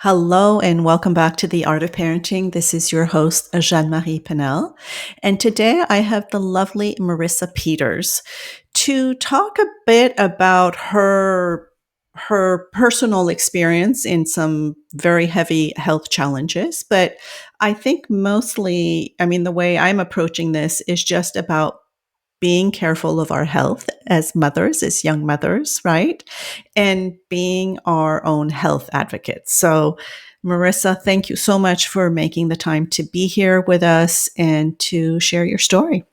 Hello and welcome back to The Art of Parenting. This is your host, Jeanne-Marie Pinnell. And today I have the lovely Marisa Peters to talk a bit about her personal experience in some very heavy health challenges. But I think mostly, the way I'm approaching this is just about being careful of our health as mothers, as young mothers, right? And being our own health advocates. So, Marisa, thank you so much for making the time to be here with us and to share your story.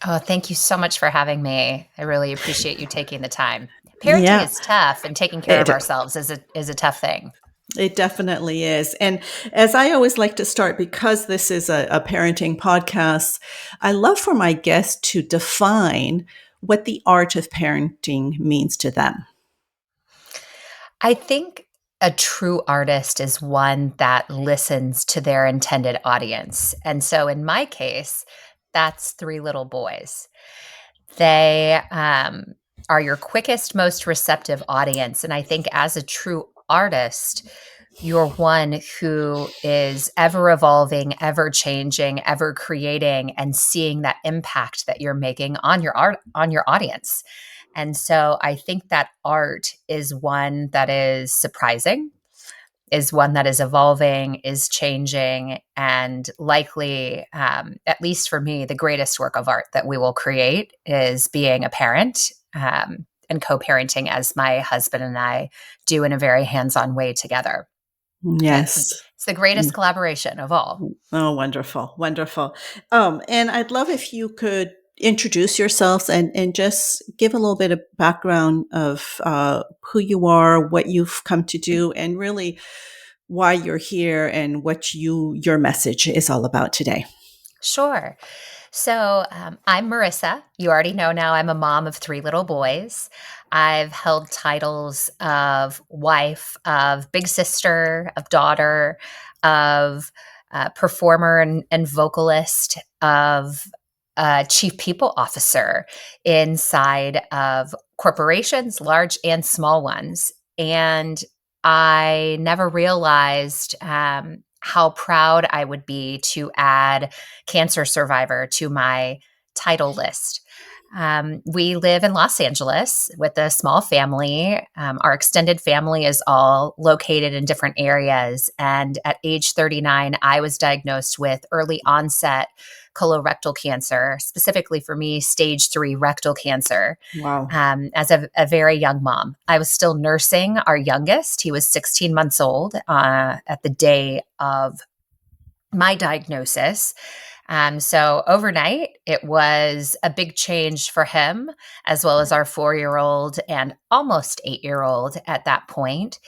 Oh, thank you so much for having me. I really appreciate you taking the time. Parenting Yeah, is tough, and taking care of it ourselves is a tough thing. it definitely is. And as I always like to start, because this is a parenting podcast, I love for my guests to define what the art of parenting means to them. I think a true artist is one that listens to their intended audience. And so in my case, that's three little boys. They are your quickest, most receptive audience. And I think as a true artist, you're one who is ever evolving, ever changing, ever creating, and seeing that impact that you're making on your art, on your audience. And so I think that art is one that is surprising, is one that is evolving, is changing, and likely, at least for me, the greatest work of art that we will create is being a parent, and co parenting as my husband and I do in a very hands on way together. Yes. It's the greatest collaboration of all. Oh, wonderful, wonderful. And I'd love if you could introduce yourselves and just give a little bit of background of who you are, what you've come to do, and really why you're here and what your message is all about today. Sure. So I'm Marissa. You already know now I'm a mom of three little boys. I've held titles of wife, of big sister, of daughter, of performer and vocalist, of chief people officer inside of corporations, large and small ones. And I never realized how proud I would be to add cancer survivor to my title list. We live in Los Angeles with a small family. Our extended family is all located in different areas. And at age 39, I was diagnosed with early onset colorectal cancer, specifically for me, stage 3 rectal cancer, Wow. as a very young mom. I was still nursing our youngest. He was 16 months old at the day of my diagnosis. So overnight, it was a big change for him, as well as our 4-year old and almost 8-year old at that point,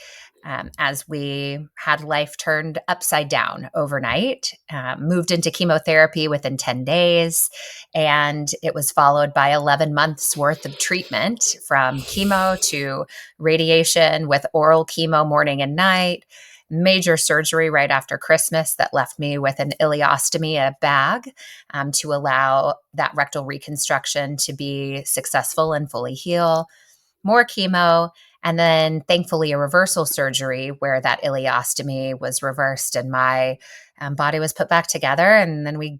as we had life turned upside down overnight. Moved into chemotherapy within 10 days, and it was followed by 11 months worth of treatment from chemo to radiation with oral chemo morning and night, major surgery right after Christmas that left me with an ileostomy, a bag, to allow that rectal reconstruction to be successful and fully heal, more chemo, and then thankfully a reversal surgery where that ileostomy was reversed and my body was put back together. And then we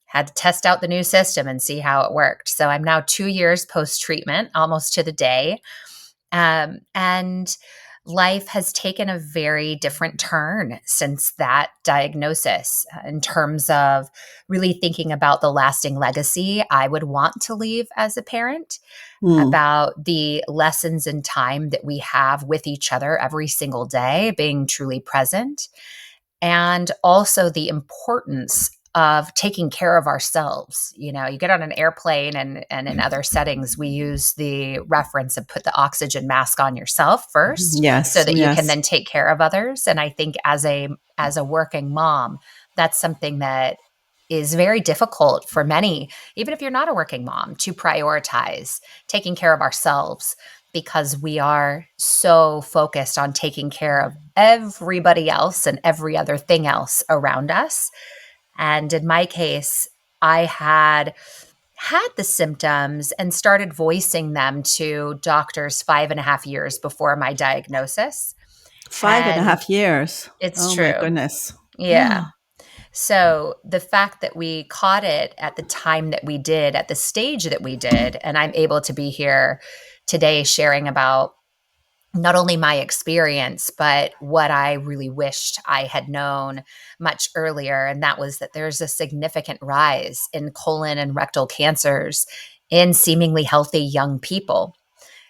had to test out the new system and see how it worked. So I'm now 2 years post treatment, almost to the day. And life has taken a very different turn since that diagnosis, in terms of really thinking about the lasting legacy I would want to leave as a parent, Hmm. about the lessons in time that we have with each other every single day, being truly present, and also the importance of taking care of ourselves. You know, you get on an airplane and in other settings, we use the reference of put the oxygen mask on yourself first so Yes, that you can yes. then take care of others. And I think as a working mom, that's something that is very difficult for many, even if you're not a working mom, to prioritize taking care of ourselves, because we are so focused on taking care of everybody else and every other thing else around us. And in my case, I had the symptoms and started voicing them to doctors 5.5 years before my diagnosis. Five and a And half years. it's Oh my true. goodness. Yeah. So the fact that we caught it at the time that we did, at the stage that we did, and I'm able to be here today sharing about not only my experience, but what I really wished I had known much earlier. And that was that there's a significant rise in colon and rectal cancers in seemingly healthy young people.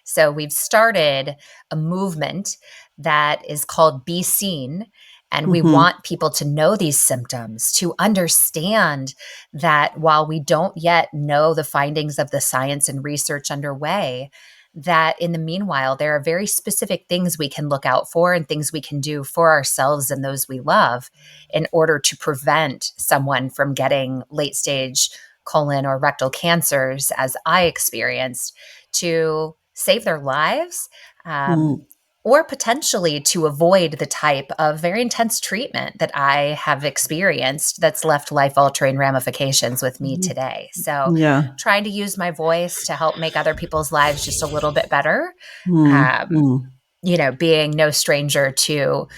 So we've started a movement that is called Be Seen. And we Hmm. want people to know these symptoms, to understand that while we don't yet know the findings of the science and research underway, that in the meanwhile, there are very specific things we can look out for and things we can do for ourselves and those we love in order to prevent someone from getting late stage colon or rectal cancers, as I experienced, to save their lives, Mm. or potentially to avoid the type of very intense treatment that I have experienced that's left life altering ramifications with me today. So, Yeah. trying to use my voice to help make other people's lives just a little bit better. Mm. Um, Mm. being no stranger to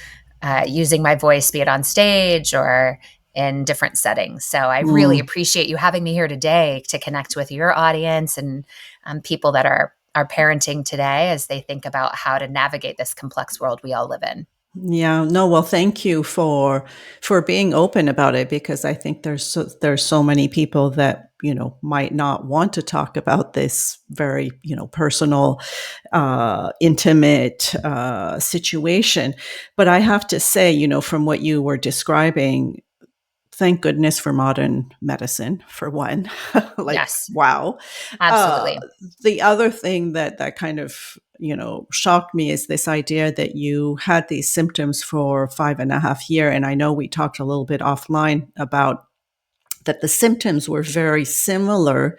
using my voice, be it on stage or in different settings. So I really Mm. appreciate you having me here today to connect with your audience and people that are parenting today as they think about how to navigate this complex world we all live in. Yeah, no, well, thank you for being open about it because I think there's so many people that, might not want to talk about this very, personal, intimate situation. But I have to say, from what you were describing, thank goodness for modern medicine, for one. Like, Yes, wow. Uh, absolutely. the other thing that kind of, shocked me is this idea that you had these symptoms for 5.5 years. And I know we talked a little bit offline about that the symptoms were very similar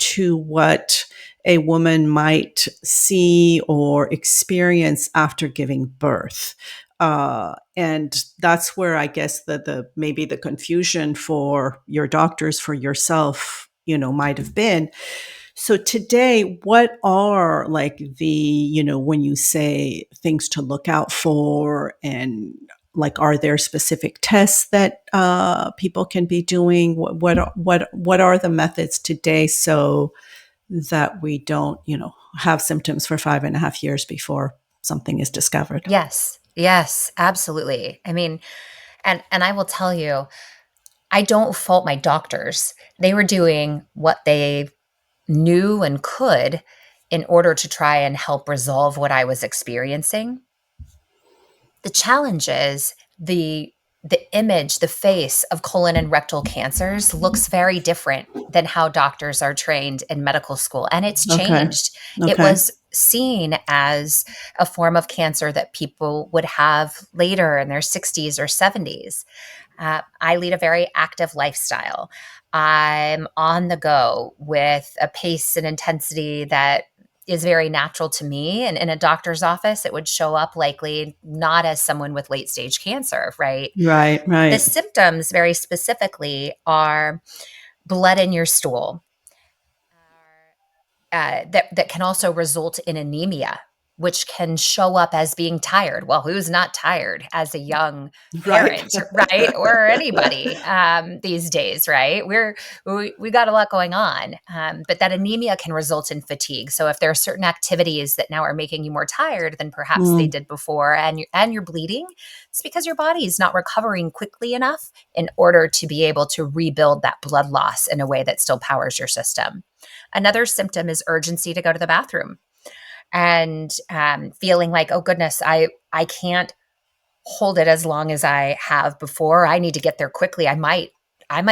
to what a woman might see or experience after giving birth. And that's where I guess the maybe the confusion for your doctors, for yourself, might have been. So today, what are like when you say things to look out for, and like, are there specific tests that people can be doing? What are the methods today so that we don't, have symptoms for 5.5 years before something is discovered? Yes, yes, absolutely. I mean, and I will tell you, I don't fault my doctors. They were doing what they knew and could in order to try and help resolve what I was experiencing. The challenge is the image, the face of colon and rectal cancers looks very different than how doctors are trained in medical school. And it's Okay. changed. It Okay. was seen as a form of cancer that people would have later in their 60s or 70s. I lead a very active lifestyle. I'm on the go with a pace and intensity that is very natural to me. And in a doctor's office, it would show up likely not as someone with late stage cancer, right? Right. The Right. symptoms, very specifically, are blood in your stool, that can also result in anemia, which can show up as being tired. Well, who's not tired as a young Right. parent, right? Or anybody these days, right? We got a lot going on, but that anemia can result in fatigue. So if there are certain activities that now are making you more tired than perhaps they Mm. did before, and you're bleeding, it's because your body is not recovering quickly enough in order to be able to rebuild that blood loss in a way that still powers your system. Another symptom is urgency to go to the bathroom and feeling like, oh goodness, I can't hold it as long as I have before. I need to get there quickly. I might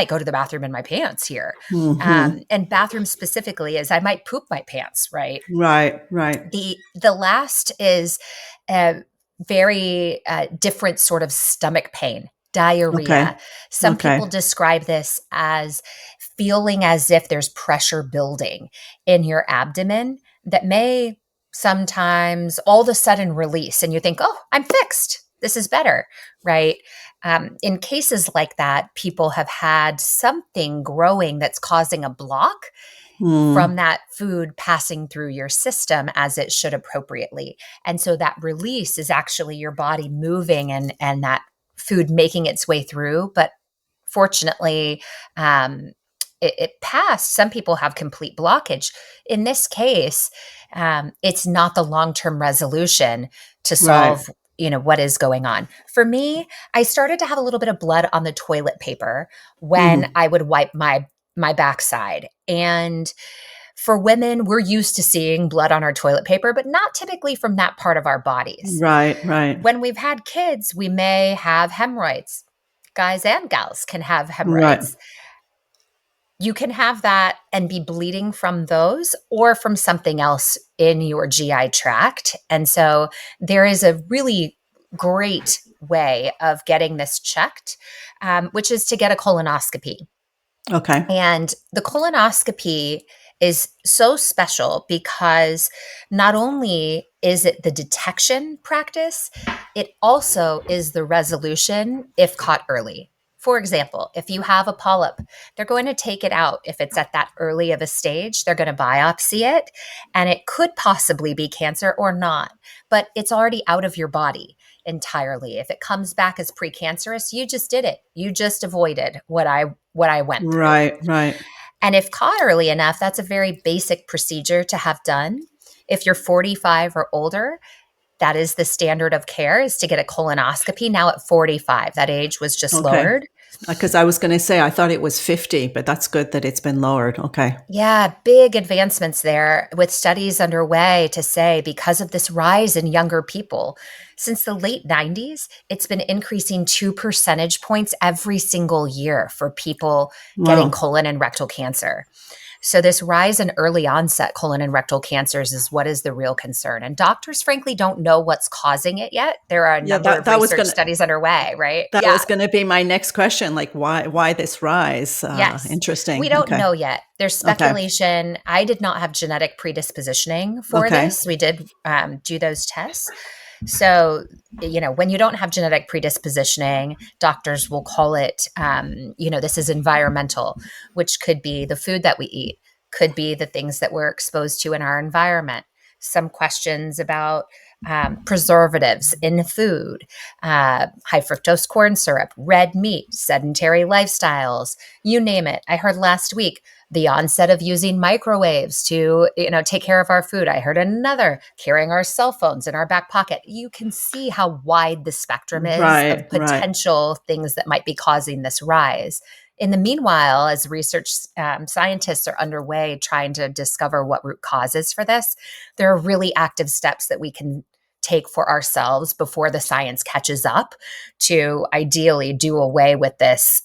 go to the bathroom in my pants here. Hmm. And bathroom specifically is I might poop my pants, right? Right. Right. The last is a very different sort of stomach pain, Okay. diarrhea. Some Okay. people describe this as feeling as if there's pressure building in your abdomen that may sometimes all of a sudden release, and you think, oh, I'm fixed. This is better, right? In cases like that, people have had something growing that's causing a block Mm. from that food passing through your system as it should appropriately. And so that release is actually your body moving and that food making its way through. But fortunately, it passed. Some people have complete blockage. In this case, it's not the long-term resolution to Right. solve what is going on. For me, I started to have a little bit of blood on the toilet paper when Hmm. I would wipe my backside. And for women, we're used to seeing blood on our toilet paper, but not typically from that part of our bodies. Right. Right. When we've had kids, we may have hemorrhoids. Guys and gals can have Right. hemorrhoids. You can have that and be bleeding from those or from something else in your GI tract. And so there is a really great way of getting this checked, which is to get a colonoscopy. Okay. And the colonoscopy is so special because not only is it the detection practice, it also is the resolution if caught early. For example, if you have a polyp, they're going to take it out if it's at that early of a stage. They're going to biopsy it, and it could possibly be cancer or not, but it's already out of your body entirely. If it comes back as precancerous, you just did it. You just avoided what I went through. Right. Right. And if caught early enough, that's a very basic procedure to have done. If you're 45 or older, that is the standard of care, is to get a colonoscopy. Now at 45, that age was just Okay. lowered. Because I was going to say, I thought it was 50, but that's good that it's been lowered. Okay. Yeah, big advancements there with studies underway to say because of this rise in younger people. Since the late 90s, it's been increasing 2 percentage points every single year for people getting Wow. colon and rectal cancer. So, this rise in early onset colon and rectal cancers is what is the real concern. And doctors, frankly, don't know what's causing it yet. There are a Yeah, number that of that was research gonna studies underway, right? that Yeah. was gonna be my next question. Like, why this rise? Yes. We Interesting. don't Okay. know yet. There's Okay. speculation. I did not have genetic predispositioning for Okay. this. We did do those tests. So, when you don't have genetic predispositioning, doctors will call it, this is environmental, which could be the food that we eat, could be the things that we're exposed to in our environment. Some questions about preservatives in food, high fructose corn syrup, red meat, sedentary lifestyles, you name it. I heard last week the onset of using microwaves to take care of our food. I heard another carrying our cell phones in our back pocket. You can see how wide the spectrum is of Right. Right. potential things that might be causing this rise. In the meanwhile, as research scientists are underway trying to discover what root causes for this, there are really active steps that we can take for ourselves before the science catches up to ideally do away with this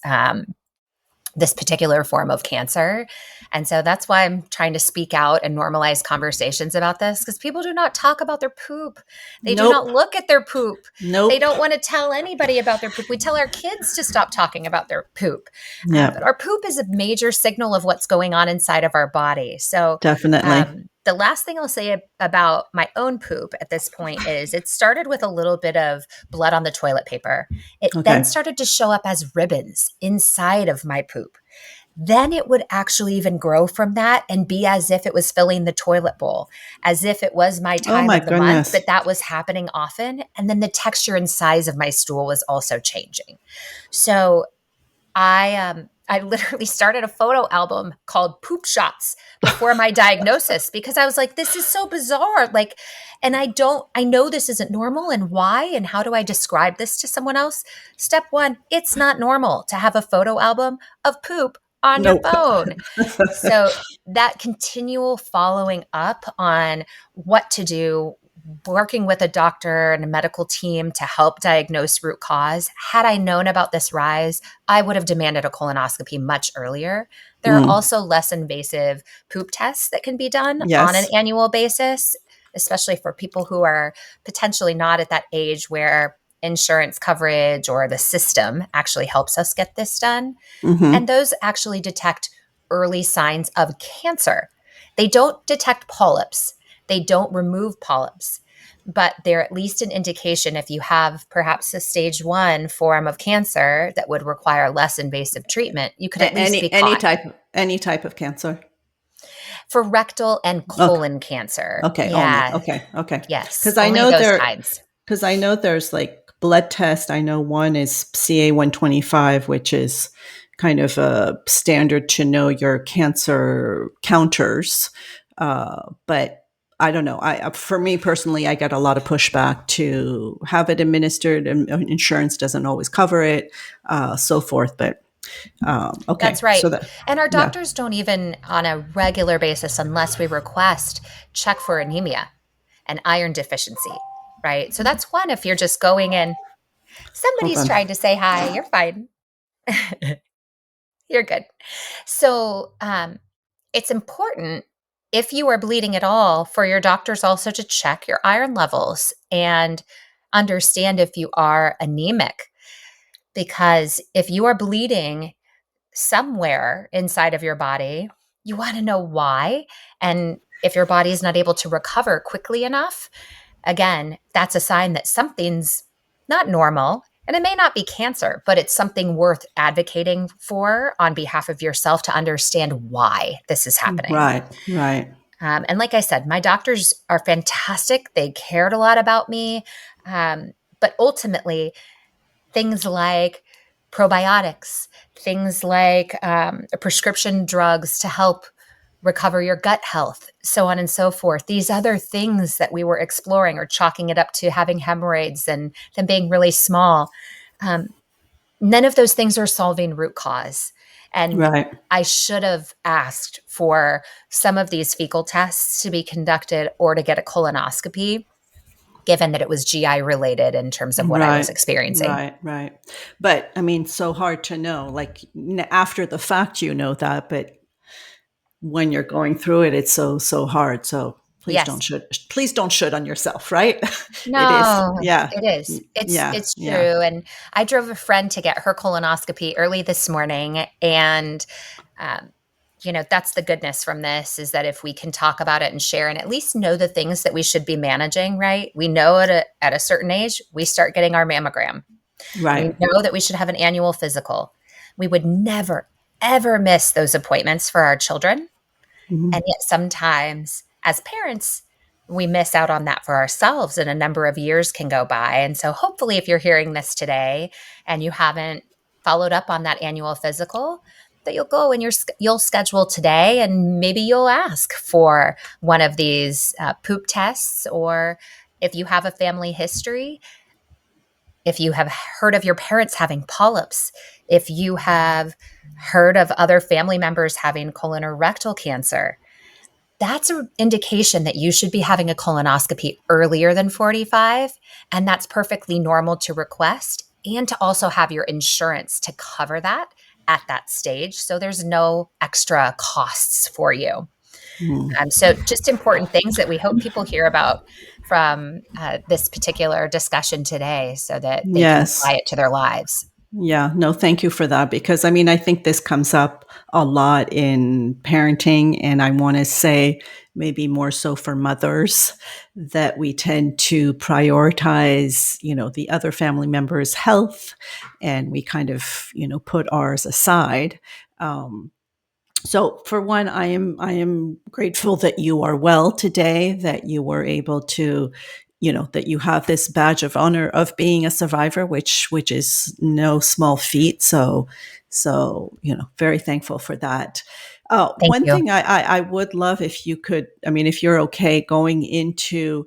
particular form of cancer. And so that's why I'm trying to speak out and normalize conversations about this, because people do not talk about their poop. They do not Nope. look at their poop. They Nope. don't want to tell anybody about their poop. We tell our kids to stop talking about their poop. Yeah. But our poop is a major signal of what's going on inside of our body. So, Definitely. the last thing I'll say about my own poop at this point is it started with a little bit of blood on the toilet paper. It then Okay. started to show up as ribbons inside of my poop. Then it would actually even grow from that and be as if it was filling the toilet bowl, as if it was my Oh time my of the month, goodness. but that was happening often. And then the texture and size of my stool was also changing. So I literally started a photo album called Poop Shots before my diagnosis because I was like, this is so bizarre. Like, and I know this isn't normal, and why, and how do I describe this to someone else? Step one, it's not normal to have a photo album of poop on your Nope. phone. So that continual following up on what to do, working with a doctor and a medical team to help diagnose root cause. Had I known about this rise, I would have demanded a colonoscopy much earlier. There are Mm. also less invasive poop tests that can be done on an Yes. annual basis, especially for people who are potentially not at that age where insurance coverage or the system actually helps us get this done. And Hmm. those actually detect early signs of cancer. They don't detect polyps, they don't remove polyps, but they're at least an indication if you have perhaps a stage one form of cancer that would require less invasive treatment, you could at least be Any caught. type of cancer. For rectal and Okay. colon cancer. Okay. Only. Yeah. Okay. Okay. Yes. Because I Only know those there, kinds. because I know there's like blood test. I know one is CA-125, which is kind of a standard to know your cancer counters. But I don't know. For me personally, I get a lot of pushback to have it administered, and insurance doesn't always cover it, so forth. But okay, That's right. so that And our yeah, doctors don't even on a regular basis, unless we request, check for anemia and iron deficiency, right? So that's one. If you're just going in, hold somebody's on. trying to say hi, you're fine. You're good. So it's important if you are bleeding at all for your doctors also to check your iron levels and understand if you are anemic. Because if you are bleeding somewhere inside of your body, you want to know why. And if your body is not able to recover quickly enough, again, that's a sign that something's not normal. And it may not be cancer, but it's something worth advocating for on behalf of yourself to understand why this is happening. Right, right, And like I said, my doctors are fantastic. They cared a lot about me. But ultimately, things like probiotics, things like prescription drugs to help recover your gut health, so on and so forth. These other things that we were exploring or chalking it up to having hemorrhoids and them being really small. Um, None of those things are solving root cause. And right. I should have asked for some of these fecal tests to be conducted or to get a colonoscopy, given that it was GI related in terms of what I was Right, experiencing. right, right. But I mean, so hard to know. Like after the fact, you know that, but when you're going through it, it's so hard. So Yes. please don't should on yourself, right? It is. No, Yeah. it is. It's Yeah. it's Yeah. true. And I drove a friend to get her colonoscopy early this morning, and um, that's the goodness from this is that if we can talk about it and share and at least know the things that we should be managing, right? We know at a certain age we start getting our mammogram. We Right. know that we should have an annual physical. We would never ever miss those appointments for our children. Mhm. And yet sometimes as parents, we miss out on that for ourselves and a number of years can go by. And so hopefully if you're hearing this today and you haven't followed up on that annual physical, that you'll go and you'll schedule today and maybe you'll ask for one of these poop tests, or if you have a family history, if you have heard of your parents having polyps, if you have heard of other family members having colon or rectal cancer, that's an indication that you should be having a colonoscopy earlier than 45. And that's perfectly normal to request and to also have your insurance to cover that at that stage. So there's no extra costs for you. Mhm. So just important things that we hope people hear about from this particular discussion today so that they can Yes. apply it to their lives. Yeah, no, thank you for that because I mean, I think this comes up a lot in parenting, and I want to say maybe more so for mothers that we tend to prioritize, the other family members' health, and we kind of, put ours aside. Um, so for one, I am grateful that you are well today, that you were able to, that you have this badge of honor of being a survivor, which is no small feat. So very thankful for that. Thank One you. thing I would love if you could, I mean, if you're okay going into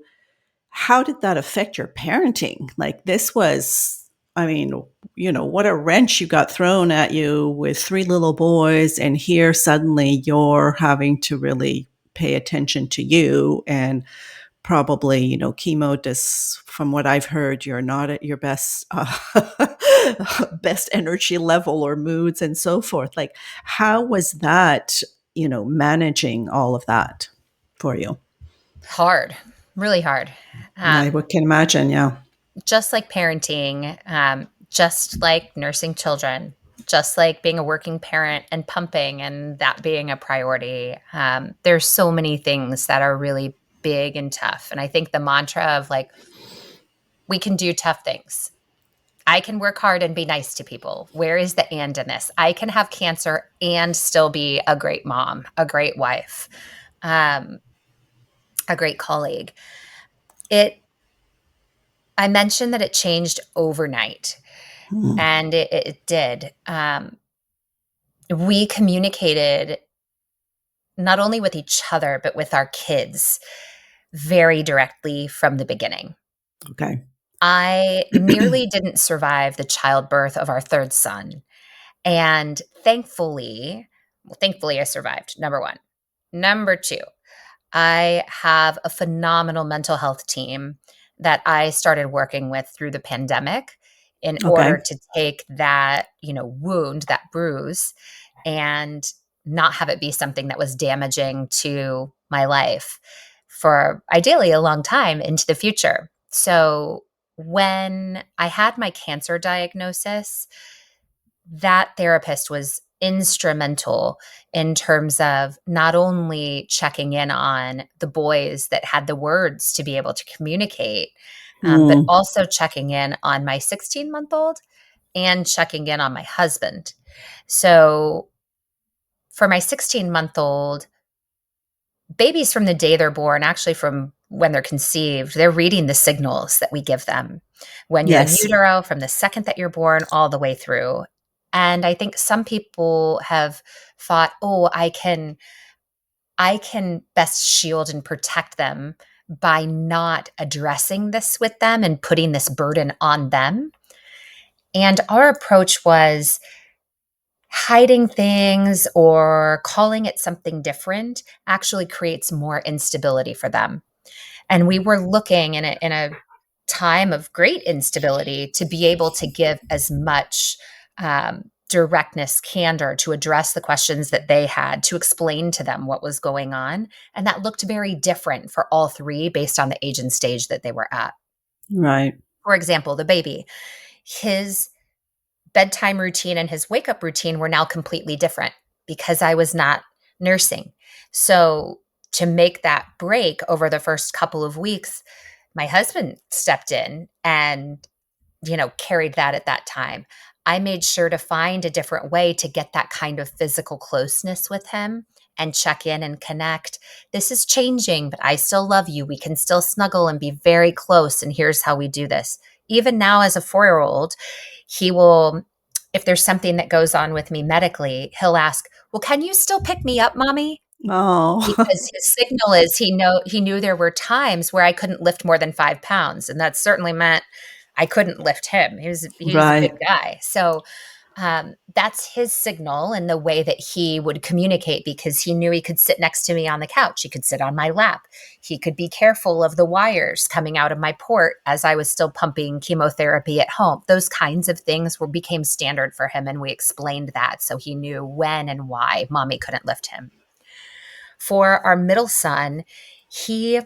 how did that affect your parenting? Like this was, I mean, what a wrench you got thrown at you with three little boys, and here suddenly you're having to really pay attention to you and probably, chemo does, from what I've heard, you're not at your best, best energy level or moods and so forth. Like, how was that, managing all of that for you? Hard, really hard. I Um, can imagine. Yeah. just like parenting, just like nursing children, just like being a working parent and pumping and that being a priority. There's so many things that are really big and tough. And I think the mantra of like, we can do tough things. I can work hard and be nice to people. Where is the and in this? I can have cancer and still be a great mom, a great wife. um, a great colleague. It I mentioned that it changed overnight, Hmm. and it did. We communicated not only with each other, but with our kids very directly from the beginning. Okay. I nearly didn't survive the childbirth of our third son. And thankfully, I survived, number one. Number two, I have a phenomenal mental health team that I started working with through the pandemic in order Okay. to take that, wound, that bruise, and not have it be something that was damaging to my life for ideally a long time into the future. So when I had my cancer diagnosis, that therapist was instrumental in terms of not only checking in on the boys that had the words to be able to communicate, but Mm. also checking in on my 16-month-old and checking in on my husband. So for my 16-month-old, babies from the day they're born, actually from when they're conceived, they're reading the signals that we give them when you're in Yes. utero from the second that you're born all the way through. And I think some people have thought, oh, I can best shield and protect them by not addressing this with them and putting this burden on them. And our approach was hiding things or calling it something different actually creates more instability for them. And we were looking in a time of great instability to be able to give as much directness, candor to address the questions that they had, to explain to them what was going on. And that looked very different for all three based on the age and stage that they were at. Right. For example, the baby, his bedtime routine and his wake up routine were now completely different because I was not nursing. So, to make that break over the first couple of weeks, my husband stepped in and, carried that at that time. I made sure to find a different way to get that kind of physical closeness with him and check in and connect. This is changing, but I still love you. We can still snuggle and be very close. And here's how we do this. Even now, as a 4-year old, he will, if there's something that goes on with me medically, he'll ask, well, can you still pick me up, mommy? Oh. Because his signal is he knew there were times where I couldn't lift more than 5 pounds, and that certainly meant I couldn't lift him. He was a big Right. guy. So, that's his signal and the way that he would communicate because he knew he could sit next to me on the couch. He could sit on my lap. He could be careful of the wires coming out of my port as I was still pumping chemotherapy at home. Those kinds of things became standard for him, and we explained that so he knew when and why mommy couldn't lift him. For our middle son, he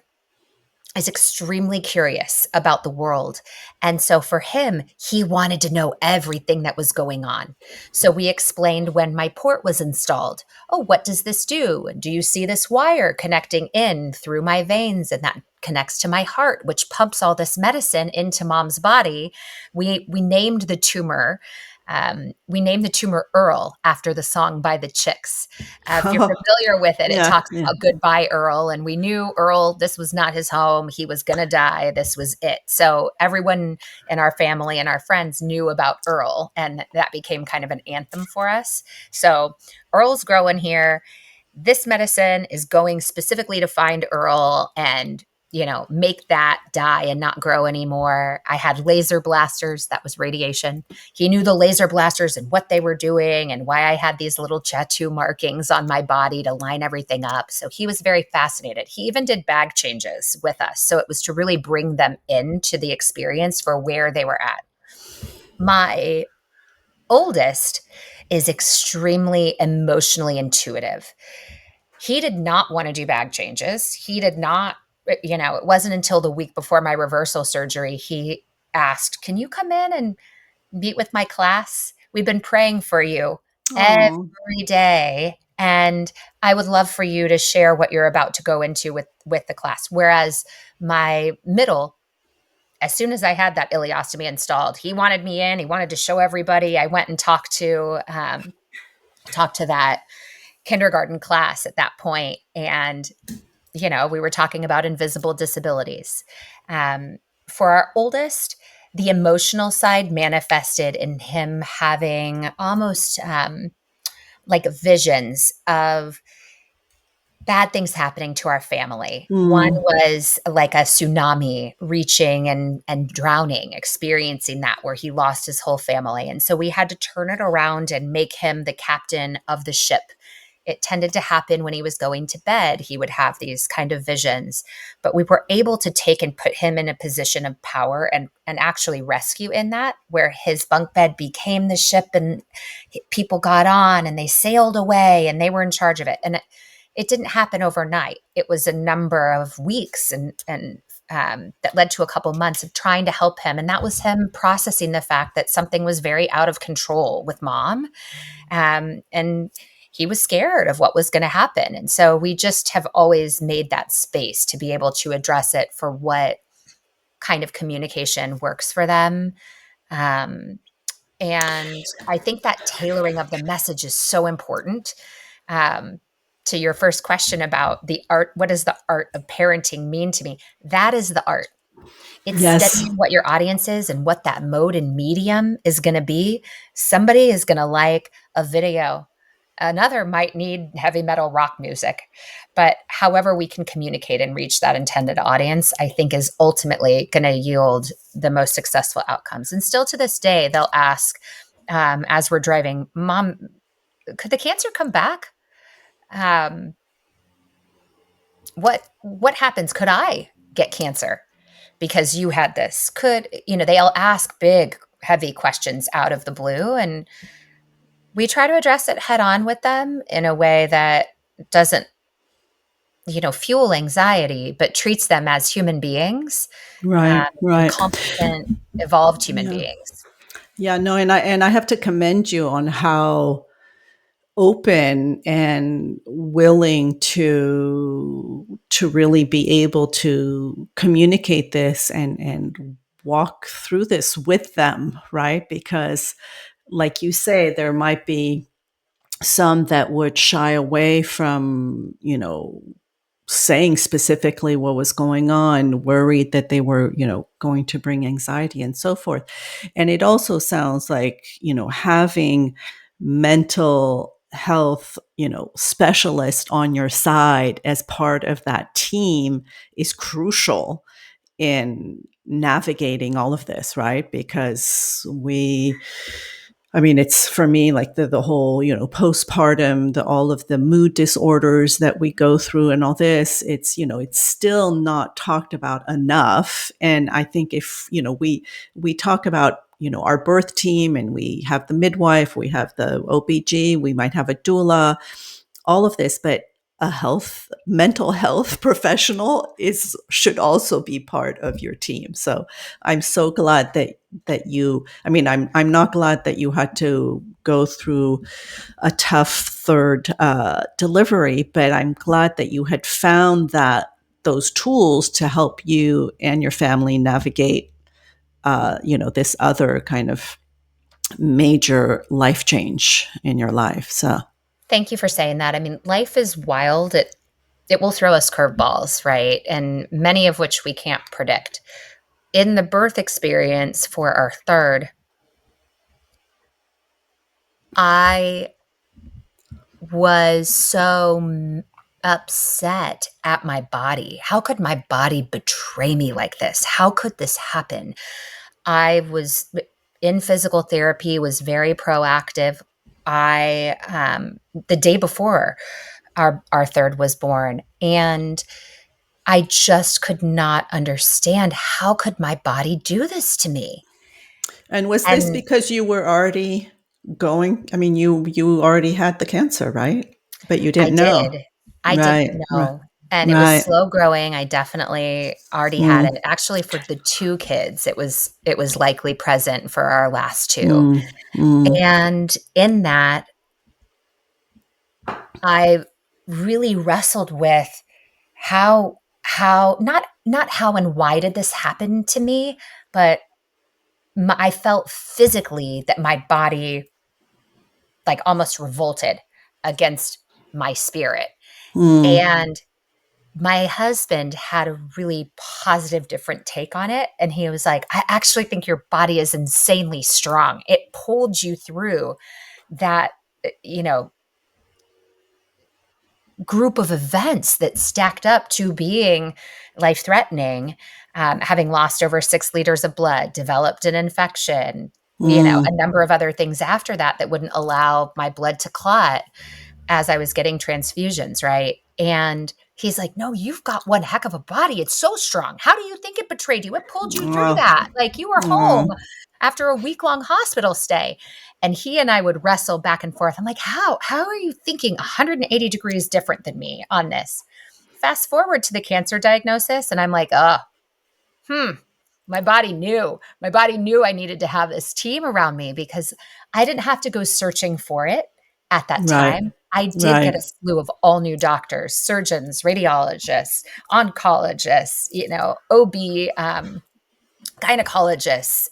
is extremely curious about the world. And so for him, he wanted to know everything that was going on. So we explained when my port was installed. Oh, what does this do? Do you see this wire connecting in through my veins? And that connects to my heart, which pumps all this medicine into mom's body. We named the tumor. We named the tumor Earl after the song by the Chicks. If you're Oh, familiar with it, it yeah. talks Yeah. about goodbye, Earl. And we knew Earl, this was not his home. He was going to die. This was it. So everyone in our family and our friends knew about Earl. And that became kind of an anthem for us. So Earl's growing here. This medicine is going specifically to find Earl and make that die and not grow anymore. I had laser blasters. That was radiation. He knew the laser blasters and what they were doing and why I had these little tattoo markings on my body to line everything up. So he was very fascinated. He even did bag changes with us. So it was to really bring them into the experience for where they were at. My oldest is extremely emotionally intuitive. He did not want to do bag changes. He did not, it wasn't until the week before my reversal surgery, he asked, can you come in and meet with my class? We've been praying for you Oh. every day. And I would love for you to share what you're about to go into with the class. Whereas my middle, as soon as I had that ileostomy installed, he wanted me in. He wanted to show everybody. I went and talked to that kindergarten class at that point, and we were talking about invisible disabilities. Um, for our oldest, the emotional side manifested in him having almost like visions of bad things happening to our family. One Mm, was like a tsunami reaching and drowning, experiencing that where he lost his whole family. And so we had to turn it around and make him the captain of the ship. It tended to happen when he was going to bed. He would have these kind of visions, but we were able to take and put him in a position of power and actually rescue in that, where his bunk bed became the ship and people got on and they sailed away and they were in charge of it. And it didn't happen overnight. It was a number of weeks and that led to a couple months of trying to help him. And that was him processing the fact that something was very out of control with mom. And he was scared of what was going to happen. And so we just have always made that space to be able to address it for what kind of communication works for them. Um, and I think that tailoring of the message is so important. Um, to your first question about the art, what does the art of parenting mean to me? That is the art. It's yes. studying what your audience is and what that mode and medium is going to be. Somebody is going to like a video. Another might need heavy metal rock music. But however we can communicate and reach that intended audience, I think is ultimately going to yield the most successful outcomes. And still to this day, they'll ask, as we're driving, Mom, could the cancer come back? Um, what happens? Could I get cancer because you had this? They'll ask big, heavy questions out of the blue, and we try to address it head on with them in a way that doesn't, fuel anxiety, but treats them as human beings, Right, and right. competent, evolved human Yeah. beings. Yeah, no, and I have to commend you on how open and willing to really be able to communicate this and walk through this with them, right? Because like you say, there might be some that would shy away from, saying specifically what was going on, worried that they were, going to bring anxiety and so forth. And it also sounds like, having mental health, specialist on your side as part of that team is crucial in navigating all of this, right? Because I mean, it's for me like the whole, postpartum, all of the mood disorders that we go through and all this, it's still not talked about enough. And I think if, we talk about, our birth team and we have the midwife, we have the OBG, we might have a doula, all of this, but a mental health professional should also be part of your team. So I'm so glad that you, I mean, I'm not glad that you had to go through a tough third delivery, but I'm glad that you had found those tools to help you and your family navigate this other kind of major life change in your life. So Thank you for saying that. I mean, life is wild. It will throw us curveballs, right? And many of which we can't predict. In the birth experience for our third, I was so upset at my body. How could my body betray me like this? How could this happen? I was in physical therapy, was very proactive. The day before our third was born, and I just could not understand how could my body do this to me. and was this And because you were already going? I mean, you already had the cancer, right? But you I didn't know. did. I didn't Right. Right. know. And it was Right. slow growing. I definitely already had Mm, it. Actually, for the two kids, it was likely present for our last two. mm, mm. And in that, I really wrestled with how not how and why did this happen to me, but I felt physically that my body like almost revolted against my spirit. Mm. And my husband had a really positive, different take on it. And he was like, I actually think your body is insanely strong. It pulled you through that, you know, group of events that stacked up to being life threatening, having lost over 6 liters of blood, developed an infection, a Mm. number of other things after that that wouldn't allow my blood to clot as I was getting transfusions, right? And he's like, "No, you've got one heck of a body. It's so strong. How do you think it betrayed you? It pulled you through Oh. that. Like you were home Oh. after a week-long hospital stay." And he and I would wrestle back and forth. I'm like, "How are you thinking 180 degrees different than me on this?" Fast forward to the cancer diagnosis, and I'm like, "Oh, hmm, my body knew. My body knew I needed to have this team around me because I didn't have to go searching for it at that Right. time. I did get Right. a slew of all new doctors, surgeons, radiologists, oncologists, OB, gynecologists,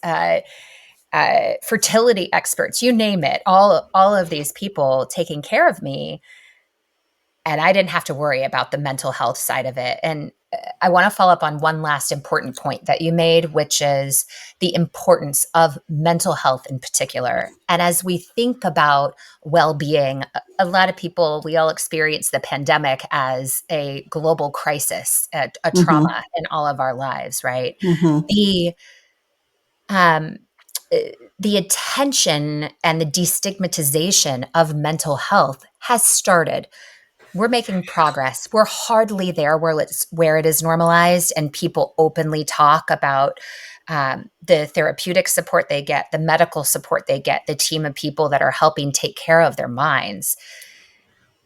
fertility experts, you name it. All of these people taking care of me, and I didn't have to worry about the mental health side of it. And I want to follow up on one last important point that you made, which is the importance of mental health in particular. And as we think about well being, a lot of people, we all experience the pandemic as a global crisis, a Mm-hmm. trauma in all of our lives, right? Mm-hmm. The um, uh, the attention and the destigmatization of mental health has started. We're making progress. We're hardly there where it is normalized and people openly talk about the therapeutic support they get, the medical support they get, the team of people that are helping take care of their minds.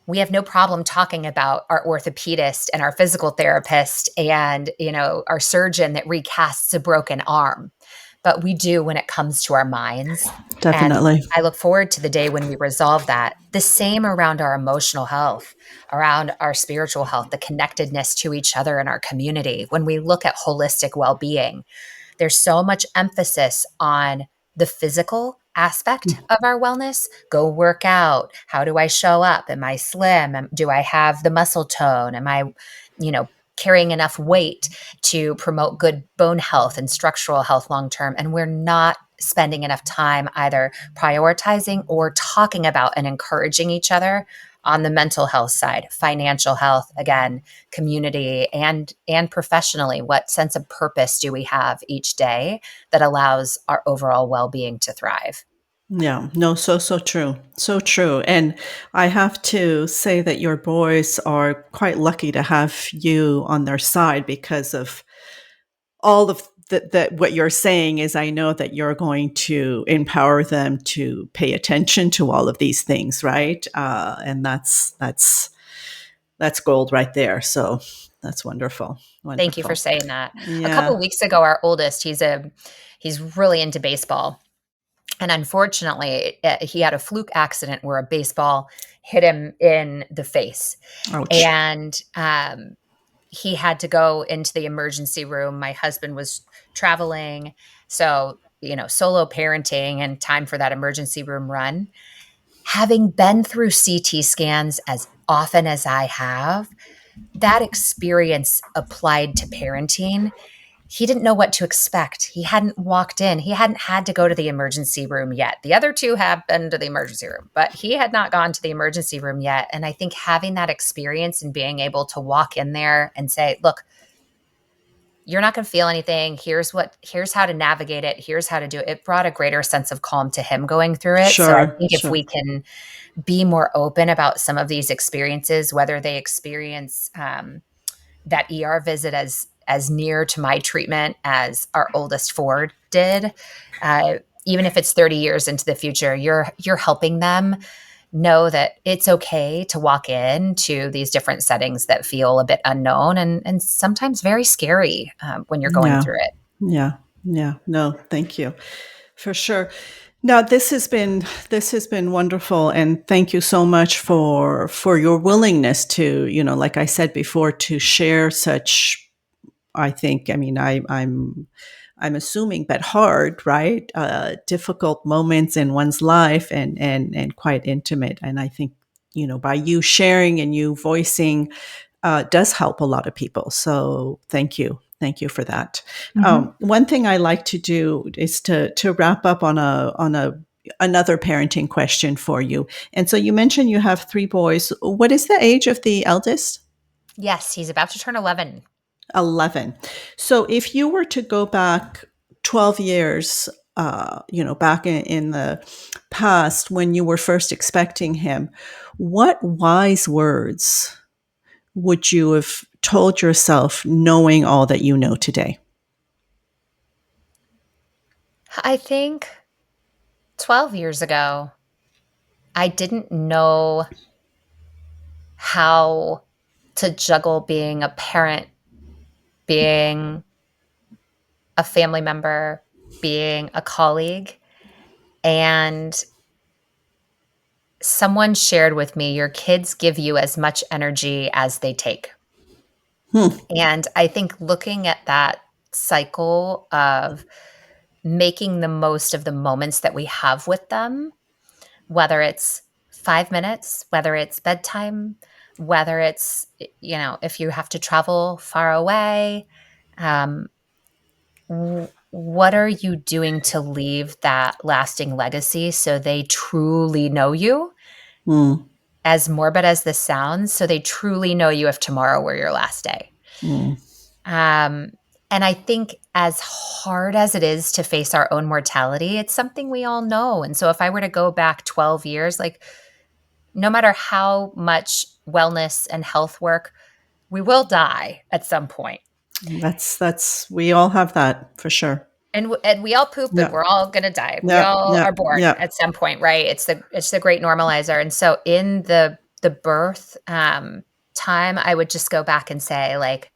We have no problem talking about our orthopedist and our physical therapist and, our surgeon that recasts a broken arm. But we do when it comes to our minds. And Definitely. I look forward to the day when we resolve that. The same around our emotional health, around our spiritual health, the connectedness to each other in our community. When we look at holistic well being, there's so much emphasis on the physical aspect of our wellness. Go work out. How do I show up? Am I slim? Do I have the muscle tone? Am I, you know, carrying enough weight to promote good bone health and structural health long term? And we're not spending enough time either prioritizing or talking about and encouraging each other on the mental health side, financial health, again, community and professionally. What sense of purpose do we have each day that allows our overall well-being to thrive? Yeah. No, so true. So true. And I have to say that your boys are quite lucky to have you on their side because of all of that what you're saying is I know that you're going to empower them to pay attention to all of these things, right? And that's gold right there. So that's wonderful. Thank you for Wonderful. saying that. A couple Yeah. of weeks ago, our oldest, he's really into baseball. And unfortunately, he had a fluke accident where a baseball hit him in the face. Ouch. And he had to go into the emergency room. My husband was traveling. So, solo parenting and time for that emergency room run. Having been through CT scans as often as I have, that experience applied to parenting, he didn't know what to expect. He hadn't walked in. He hadn't had to go to the emergency room yet. The other two have been to the emergency room, but he had not gone to the emergency room yet. And I think having that experience and being able to walk in there and say, look, you're not going to feel anything. Here's how to navigate it. Here's how to do it. It brought a greater sense of calm to him going through it. So I Sure. think if Sure. we can be more open about some of these experiences, whether they experience that ER visit as near to my treatment as our oldest Ford did, even if it's 30 years into the future, you're helping them know that it's okay to walk into these different settings that feel a bit unknown and sometimes very scary when you're going Yeah. through it. Yeah. Yeah. No, thank you. For sure. Now this has been wonderful and thank you so much for your willingness to, like I said before, to share such I mean I'm assuming but hard, right? Difficult moments in one's life and quite intimate. And I think, by you sharing and you voicing does help a lot of people. So thank you. Thank you for that. Mhm. One thing I like to do is to wrap up on another parenting question for you. And so you mentioned you have three boys. What is the age of the eldest? Yes, he's about to turn 11. 11. So if you were to go back 12 years, back in the past when you were first expecting him, what wise words would you have told yourself knowing all that you know today? I think 12 years ago, I didn't know how to juggle being a parent, being a family member, being a colleague. And someone shared with me, your kids give you as much energy as they take. Hmm. And I think looking at that cycle of making the most of the moments that we have with them, whether it's 5 minutes, whether it's bedtime, whether it's, if you have to travel far away, um, what are you doing to leave that lasting legacy so they truly know you? Hmm. As morbid as this sounds, so they truly know you if tomorrow were your last day. Hmm. Um, and I think as hard as it is to face our own mortality, it's something we all know. And so if I were to go back 12 years, like no matter how much wellness and health work, we will die at some point. That's we all have that for sure. And we all poop and Yeah. we're all going to die. We Yeah. all Yeah. are born Yeah. at some point, right? It's the great normalizer. And so in the birth time, I would just go back and say like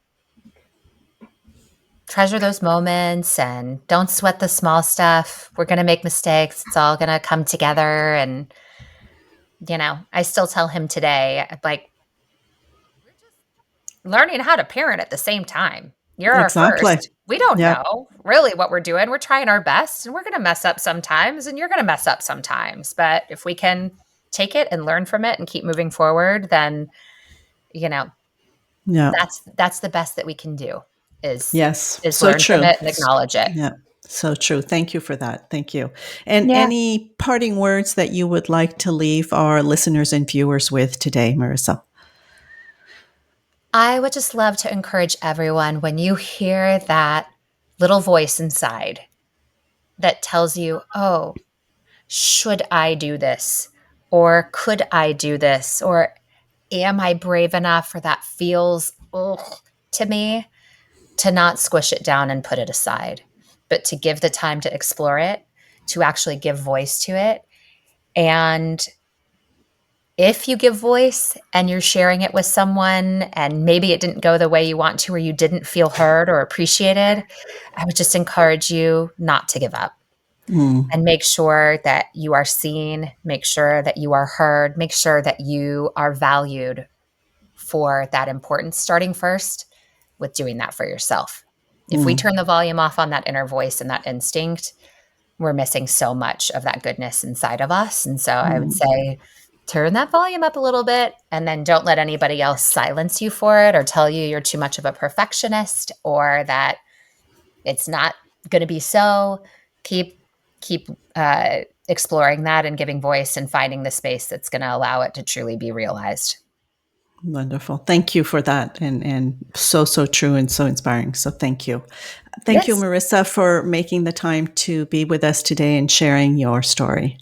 treasure those moments and don't sweat the small stuff. We're going to make mistakes. It's all going to come together. And, I still tell him today, like, we're just learning how to parent at the same time. You're our Exactly. first. We don't Yeah. know really what we're doing. We're trying our best and we're going to mess up sometimes and you're going to mess up sometimes. But if we can take it and learn from it and keep moving forward, then, you know, Yeah. that's the best that we can do is Yes. is So learn from true. it and acknowledge it. Yeah. So true. Thank you for that. Thank you. And Yeah. any parting words that you would like to leave our listeners and viewers with today, Marisa? I would just love to encourage everyone when you hear that little voice inside that tells you, oh, should I do this? Or could I do this? Or am I brave enough? Or that feels ugh, to me, to not squish it down and put it aside, but to give the time to explore it, to actually give voice to it. And if you give voice and you're sharing it with someone and maybe it didn't go the way you want to or you didn't feel heard or appreciated, I would just encourage you not to give up Mm. and make sure that you are seen, make sure that you are heard, make sure that you are valued for that importance, starting first with doing that for yourself. If we Mm. turn the volume off on that inner voice and that instinct, we're missing so much of that goodness inside of us. And so I would Mm. say turn that volume up a little bit and then don't let anybody else silence you for it or tell you you're too much of a perfectionist or that it's not going to be so. Keep exploring that and giving voice and finding the space that's going to allow it to truly be realized. Wonderful. Thank you for that. And so, so true and so inspiring. So thank you. Thank you, Yes. Marisa, for making the time to be with us today and sharing your story.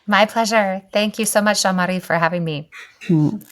My pleasure. Thank you so much, Jeanne-Marie, for having me. Mm.